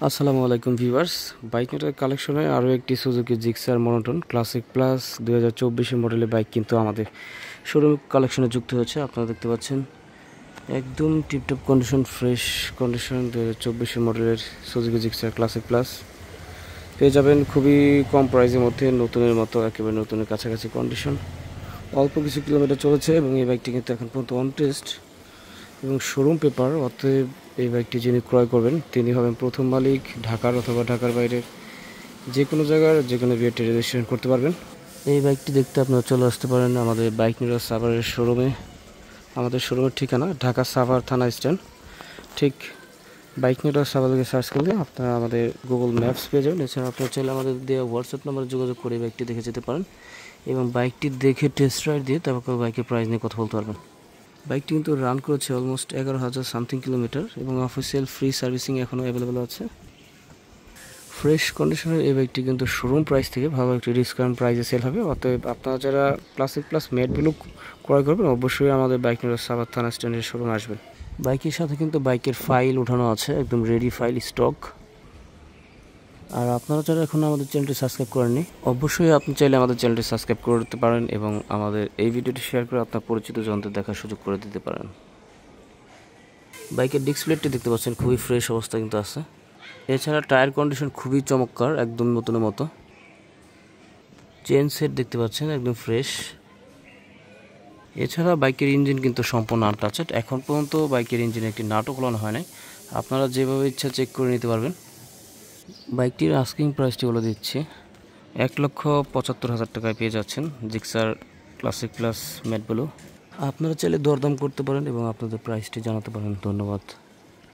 আসসালামু আলাইকুম ভিউয়ার্স, বাইকের কালেকশনে আরও একটি Suzuki Gixxer monotone classic plus 2024 মডেলের বাইক কিন্তু আমাদের শোরুম কালেকশনে যুক্ত হয়েছে। আপনারা দেখতে পাচ্ছেন একদম টিপটপ কন্ডিশন, ফ্রেশ কন্ডিশন 2024 মডেলের সুজুকি জিক্সার ক্লাসিক প্লাস পেয়ে যাবেন খুবই কম প্রাইসের মধ্যে, নতুনের মতো একেবারে নতুনের কাছাকাছি কন্ডিশন। অল্প কিছু কিলোমিটার চলেছে এবং এই বাইকটি কিন্তু এখন পর্যন্ত অন টেস্ট এবং শোরুম পেপার। অতএব এই বাইকটি যিনি ক্রয় করবেন তিনি হবেন প্রথম মালিক। ঢাকার অথবা ঢাকার বাইরে যে কোনো জায়গার যে কোনো বিয়েটি রেজিস্ট্রেশন করতে পারবেন। এই বাইকটি দেখতে আপনারা চলে আসতে পারেন আমাদের বাইক নিউজ সাভারের শোরুমে। আমাদের শোরুমের ঠিকানা ঢাকা সাভার থানা স্ট্যান্ড। ঠিক বাইক নিউজ সাভার থেকে সার্চ করলে আপনারা আমাদের গুগল ম্যাপস পেয়ে যাবেন। এছাড়া আপনারা চাইলে আমাদের দেওয়া হোয়াটসঅ্যাপ নাম্বারে যোগাযোগ করে বাইকটি দেখে যেতে পারেন এবং বাইকটি দেখে টেস্ট রাইড দিয়ে তারপর বাইকের প্রাইস নিয়ে কথা বলতে পারবেন। বাইকটি কিন্তু রান করেছে অলমোস্ট 11,000 সামথিং কিলোমিটার এবং অফিসিয়াল ফ্রি সার্ভিসিং এখনও অ্যাভেলেবেল আছে। ফ্রেশ কন্ডিশনের এই বাইকটি কিন্তু শোরুম প্রাইস থেকে ভালো একটি ডিসকাউন্ট প্রাইসে সেল হবে। অতএব আপনারা যারা ক্লাসিক প্লাস ম্যাট ব্লু ক্রয় করবেন অবশ্যই আমাদের বাইক নিউজ সাভার থানা স্ট্যান্ডের শোরুমে আসবেন। বাইকের সাথে কিন্তু বাইকের ফাইল উঠানো আছে, একদম রেডি ফাইল স্টক। আর আপনারা যারা এখন আমাদের চ্যানেলটি সাবস্ক্রাইব করেননি অবশ্যই আপনি চাইলে আমাদের চ্যানেলটি সাবস্ক্রাইব করতে পারেন এবং আমাদের এই ভিডিওটি শেয়ার করে আপনার পরিচিত জনদের দেখার সুযোগ করে দিতে পারেন। বাইকের ডিস্ক প্লেটটি দেখতে পাচ্ছেন খুবই ফ্রেশ অবস্থা কিন্তু আছে। এছাড়া টায়ার কন্ডিশন খুবই চমৎকার, একদম নতুনের মতো। চেন সেট দেখতে পাচ্ছেন একদম ফ্রেশ। এছাড়া বাইকের ইঞ্জিন কিন্তু সম্পূর্ণ আনটাচড। এখন পর্যন্ত বাইকের ইঞ্জিনে একটি নাটও খোলানো হয় নাই। আপনারা যেভাবে ইচ্ছা চেক করে নিতে পারবেন। বাইকটির আস্কিং প্রাইসটি বলে দিচ্ছি, 1,75,000 টাকায় পেয়ে যাচ্ছেন Gixxer classic plus matte blue. আপনারা চাইলে দরদাম করতে পারেন এবং আপনাদের প্রাইসটি জানাতে পারেন। ধন্যবাদ।